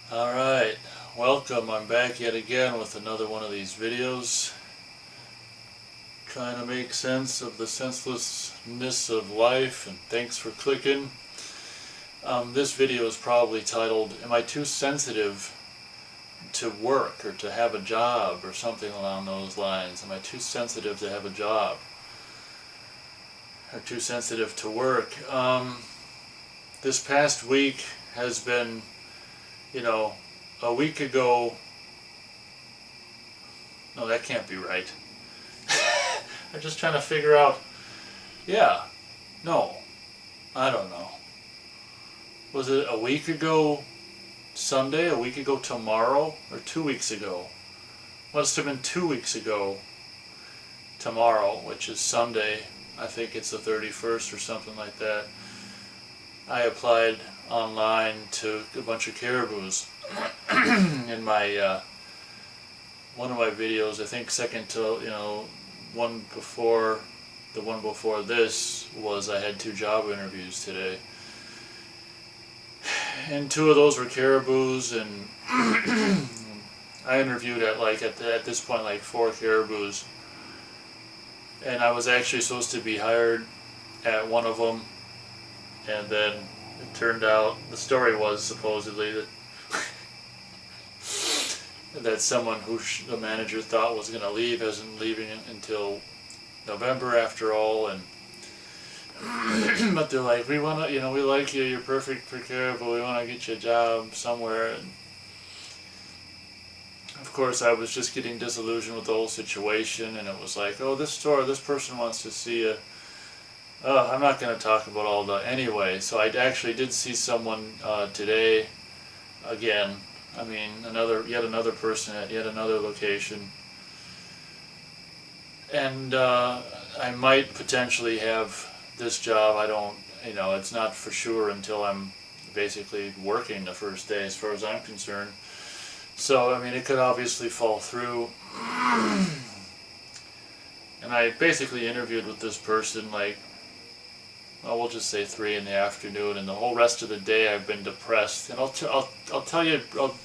Alright, welcome. I'm back yet again with another one of these videos. Trying to make sense of the senselessness of life, and thanks for clicking. This video is probably titled, Am I Too Sensitive to Work or to Have a Job, or something along those lines. Am I too sensitive to have a job? Or too sensitive to work? This past week has been, a week ago. No, that can't be right. I'm just trying to figure out. Yeah. No. I don't know. Was it a week ago Sunday? A week ago tomorrow? Or 2 weeks ago? Must have been 2 weeks ago tomorrow, which is Sunday. I think it's the 31st or something like that. I applied online to a bunch of caribous. In my one of my videos, I think second to one before the one before this was I had 2 job interviews today, and 2 of those were caribous, and I interviewed at this point like 4 caribous, and I was actually supposed to be hired at one of them, and then it turned out the story was supposedly that that someone who the manager thought was going to leave isn't leaving until November after all, and but they're like, we want to, we like you, you're perfect for caribou, we want to get you a job somewhere. And of course I was just getting disillusioned with the whole situation, and it was like, oh, this person wants to see you. I'm not going to talk about all the anyway. So I actually did see someone today again. I mean, yet another person at yet another location, and I might potentially have this job. I don't, it's not for sure until I'm basically working the first day, as far as I'm concerned. So I mean, it could obviously fall through. And I basically interviewed with this person we'll just say 3 in the afternoon, and the whole rest of the day I've been depressed. And I'll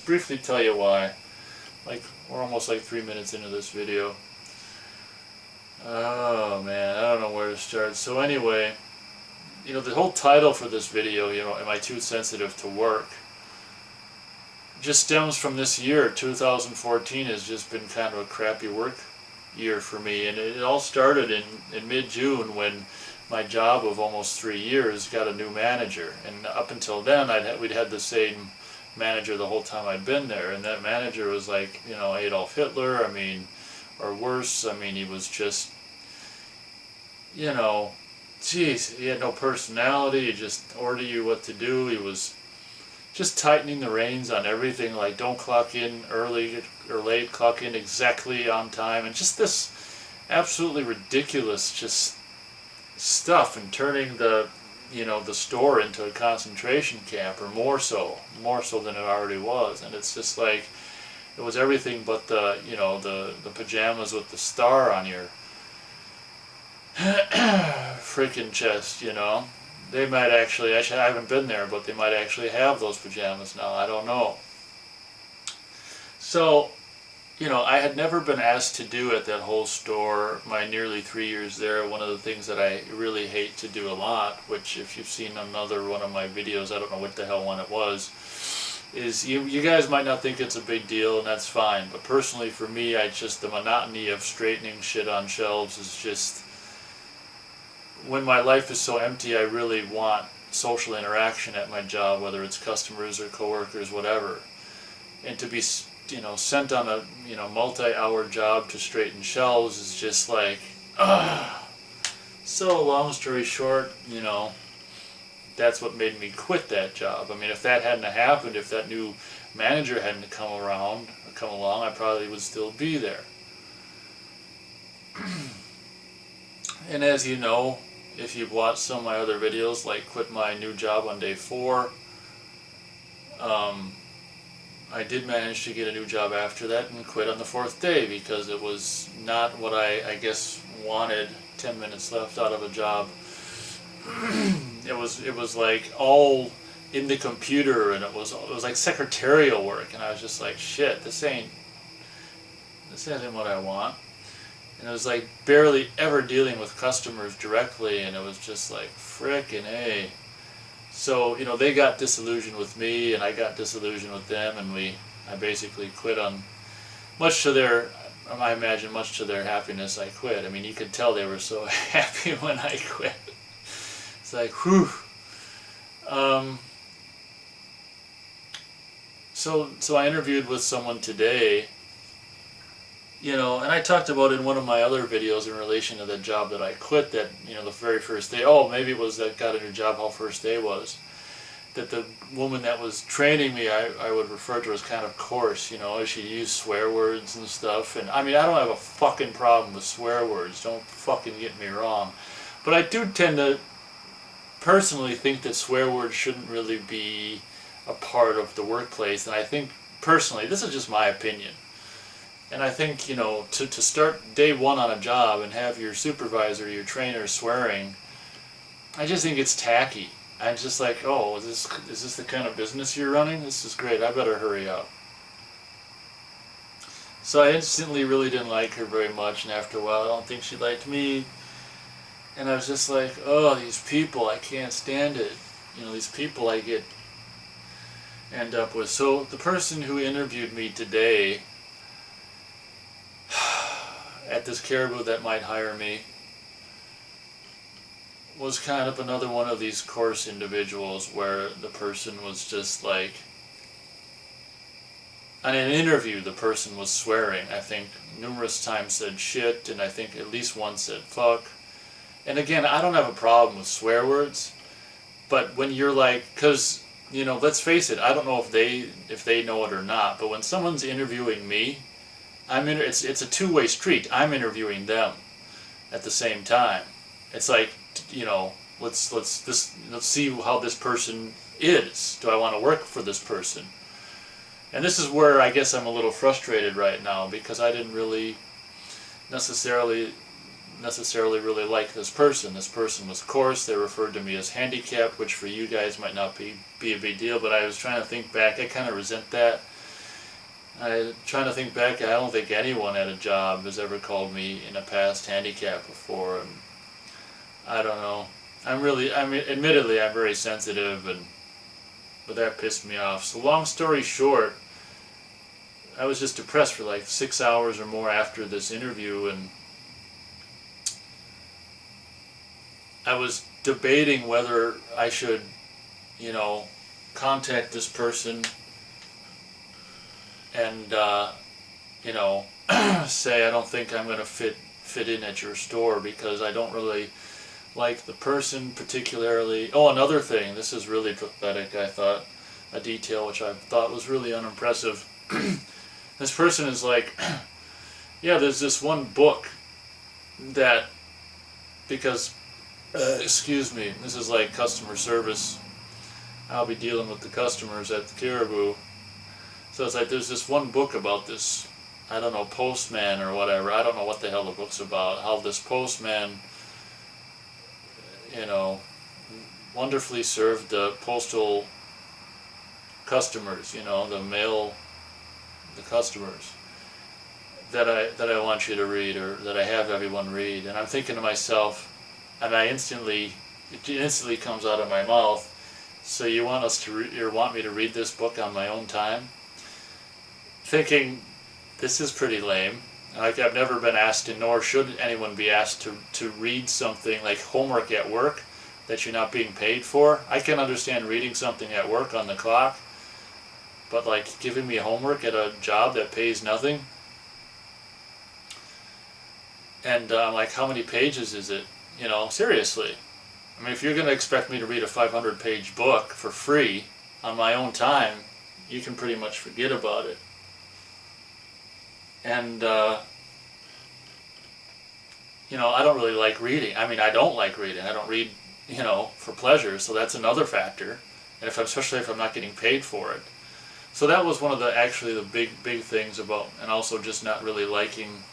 briefly tell you why. We're almost 3 minutes into this video. Oh man, I don't know where to start. So anyway, the whole title for this video, am I too sensitive to work, just stems from this year. 2014 has just been kind of a crappy work year for me, and it all started in mid-June when my job of almost 3 years got a new manager, and up until then we'd had the same manager the whole time I'd been there, and that manager was like Adolf Hitler, or worse. He was just geez, he had no personality. He just ordered you what to do. He was just tightening the reins on everything, like don't clock in early or late, clock in exactly on time, and just this absolutely ridiculous just stuff, and turning the store into a concentration camp, or more so than it already was. And it's just like, it was everything but the pajamas with the star on your freaking chest. They might actually I haven't been there, but they might actually have those pajamas now, I don't know. So I had never been asked to do at that whole store, my nearly 3 years there. One of the things that I really hate to do a lot, which if you've seen another one of my videos, I don't know what the hell one it was, is you guys might not think it's a big deal, and that's fine. But personally for me, the monotony of straightening shit on shelves is just, when my life is so empty, I really want social interaction at my job, whether it's customers or coworkers, whatever. And to be sent on a multi-hour job to straighten shelves is just like, So long story short, that's what made me quit that job. If that hadn't happened, if that new manager hadn't come along, I probably would still be there. And as you know, if you've watched some of my other videos, like quit my new job on day 4, I did manage to get a new job after that and quit on the 4th day, because it was not what I guess wanted. 10 minutes left out of a job. It was like all in the computer, and it was like secretarial work, and I was just like, shit, this isn't what I want. And it was like barely ever dealing with customers directly, and it was just like frickin' A. So, they got disillusioned with me, and I got disillusioned with them, and I basically quit on, I imagine much to their happiness, I quit. I mean, you could tell they were so happy when I quit. It's like, whew. So I interviewed with someone today, and I talked about in one of my other videos in relation to the job that I quit, that, the very first day, maybe it was that got a new job, how first day was, that the woman that was training me, I would refer to as kind of coarse, she used swear words and stuff, and I mean, I don't have a fucking problem with swear words, don't fucking get me wrong, but I do tend to personally think that swear words shouldn't really be a part of the workplace, and I think personally, this is just my opinion, and I think, to start day one on a job and have your supervisor, your trainer swearing, I just think it's tacky. I'm just like, is this the kind of business you're running? This is great, I better hurry up. So I instantly really didn't like her very much, and after a while I don't think she liked me. And I was just like, these people, I can't stand it. These people I end up with. So the person who interviewed me today at this Caribou that might hire me was kind of another one of these coarse individuals where the person was just like, in an interview the person was swearing, I think numerous times said shit, and I think at least once said fuck. And again, I don't have a problem with swear words, but when you're like, because, let's face it, I don't know if they know it or not, but when someone's interviewing me, it's a two-way street. I'm interviewing them at the same time. It's like, let's see how this person is. Do I want to work for this person? And this is where I guess I'm a little frustrated right now, because I didn't really necessarily really like this person. This person was coarse. They referred to me as handicapped, which for you guys might not be a big deal, but I was trying to think back. I kind of resent that. I'm trying to think back. I don't think anyone at a job has ever called me in the past handicapped before, and I don't know. Admittedly, I'm very sensitive, but that pissed me off. So long story short, I was just depressed for like 6 hours or more after this interview, and I was debating whether I should, contact this person and, say I don't think I'm going to fit in at your store because I don't really like the person particularly. Oh, another thing, this is really pathetic, I thought, a detail which I thought was really unimpressive. This person is like, yeah, there's this one book that, because, excuse me, this is like customer service. I'll be dealing with the customers at the Caribou. So it's like, there's this one book about this, I don't know, postman or whatever. I don't know what the hell the book's about. How this postman, wonderfully served the postal customers, the customers that I want you to read, or that I have everyone read. And I'm thinking to myself, and it instantly comes out of my mouth, so you want me to read this book on my own time? Thinking, this is pretty lame. Like, I've never been asked, and nor should anyone be asked to read something like homework at work that you're not being paid for. I can understand reading something at work on the clock, but like giving me homework at a job that pays nothing. And like, how many pages is it? Seriously. I mean, if you're going to expect me to read a 500-page book for free on my own time, you can pretty much forget about it. And, I don't really like reading. I mean, I don't like reading. I don't read, for pleasure, so that's another factor. And especially if I'm not getting paid for it. So that was one of the big things about, and also just not really liking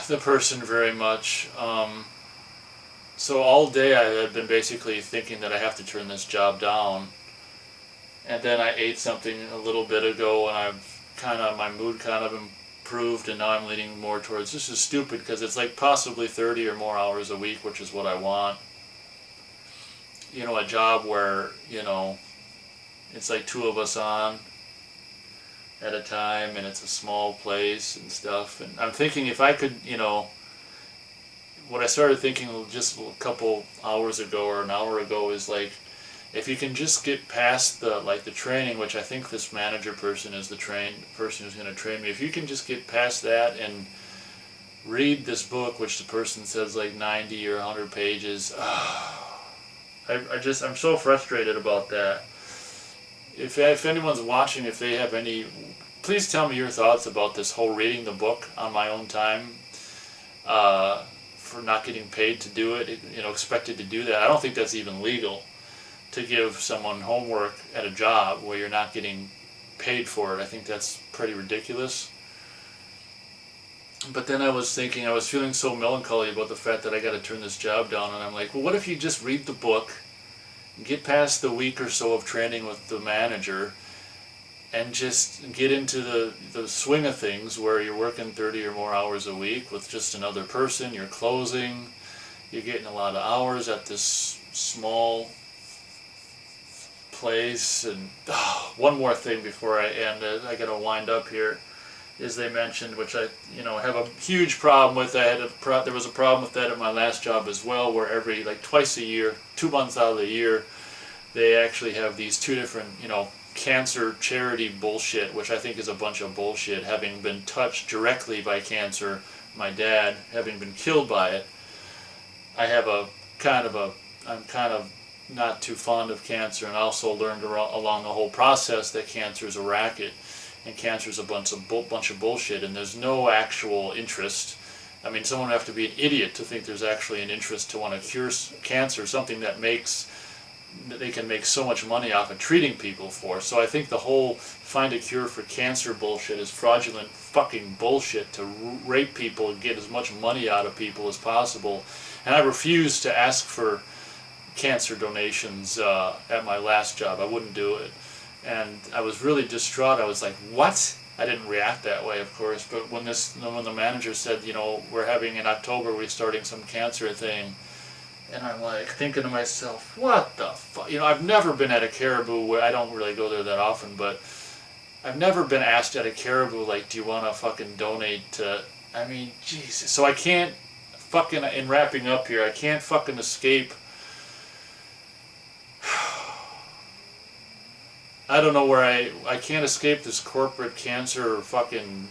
the person very much. so all day I had been basically thinking that I have to turn this job down, and then I ate something a little bit ago, and my mood kind of improved, and now I'm leaning more towards this is stupid because it's like possibly 30 or more hours a week, which is what I want. A job where, it's like two of us on at a time, and it's a small place and stuff. And I'm thinking if I could, what I started thinking just a couple hours ago or an hour ago is like, if you can just get past the training, which I think this manager person is the person who's going to train me, if you can just get past that and read this book, which the person says like 90 or 100 pages, I'm so frustrated about that. If anyone's watching, if they have any, please tell me your thoughts about this whole reading the book on my own time, for not getting paid to do it, expected to do that. I don't think that's even legal, to give someone homework at a job where you're not getting paid for it. I think that's pretty ridiculous. But then I was feeling so melancholy about the fact that I got to turn this job down, and I'm like, well, what if you just read the book, get past the week or so of training with the manager, and just get into the swing of things where you're working 30 or more hours a week with just another person, you're closing, you're getting a lot of hours at this small place. And one more thing before I end, I gotta wind up here, is they mentioned, which I have a huge problem with. There was a problem with that at my last job as well, where every twice a year, 2 months out of the year, they actually have these two different cancer charity bullshit, which I think is a bunch of bullshit. Having been touched directly by cancer, my dad having been killed by it, I'm kind of not too fond of cancer, and also learned along the whole process that cancer is a racket, and cancer is a bunch of bullshit, and there's no actual interest. I mean, someone would have to be an idiot to think there's actually an interest to want to cure cancer, something that they can make so much money off of treating people for. So I think the whole find a cure for cancer bullshit is fraudulent fucking bullshit to rape people and get as much money out of people as possible. And I refused to ask for cancer donations at my last job. I wouldn't do it. And I was really distraught. I was like, what? I didn't react that way, of course, but when the manager said, we're having in October, we're starting some cancer thing, and I'm like thinking to myself, what the fuck? I've never been at a Caribou, where I don't really go there that often, but I've never been asked at a Caribou, do you want to fucking donate to, I mean, Jesus. So I can't fucking, in wrapping up here, I can't fucking escape. I don't know where I can't escape this corporate cancer fucking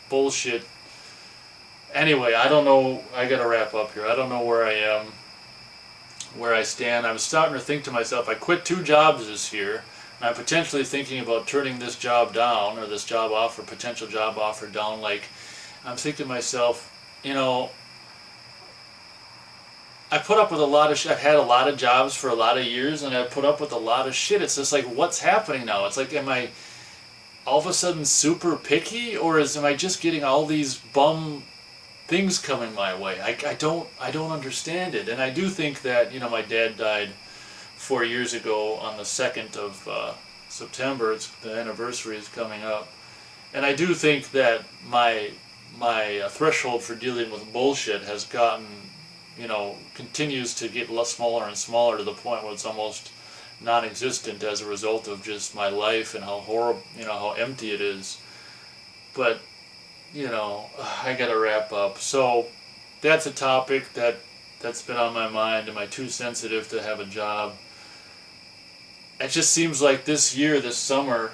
bullshit. Anyway, I don't know, I gotta wrap up here. I don't know where I am, where I stand. I'm starting to think to myself, I quit 2 jobs this year, and I'm potentially thinking about turning this job down, or this potential job offer down. I'm thinking to myself, I put up with a lot of shit. I've had a lot of jobs for a lot of years, and I've put up with a lot of shit. It's just what's happening now? It's am I all of a sudden super picky, or am I just getting all these bum things coming my way? I don't understand it. And I do think that, my dad died 4 years ago on the 2nd of September. The anniversary is coming up. And I do think that my threshold for dealing with bullshit has gotten, continues to get smaller and smaller, to the point where it's almost non-existent as a result of just my life and how horrible, how empty it is. But I gotta wrap up. So that's a topic that's been on my mind. Am I too sensitive to have a job? It just seems like this summer,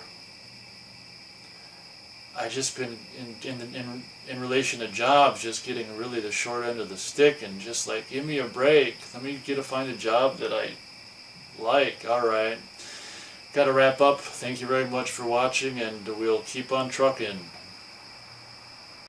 I just been in relation to jobs, just getting really the short end of the stick, and just give me a break. Let me find a job that I like. All right, gotta wrap up. Thank you very much for watching, and we'll keep on trucking.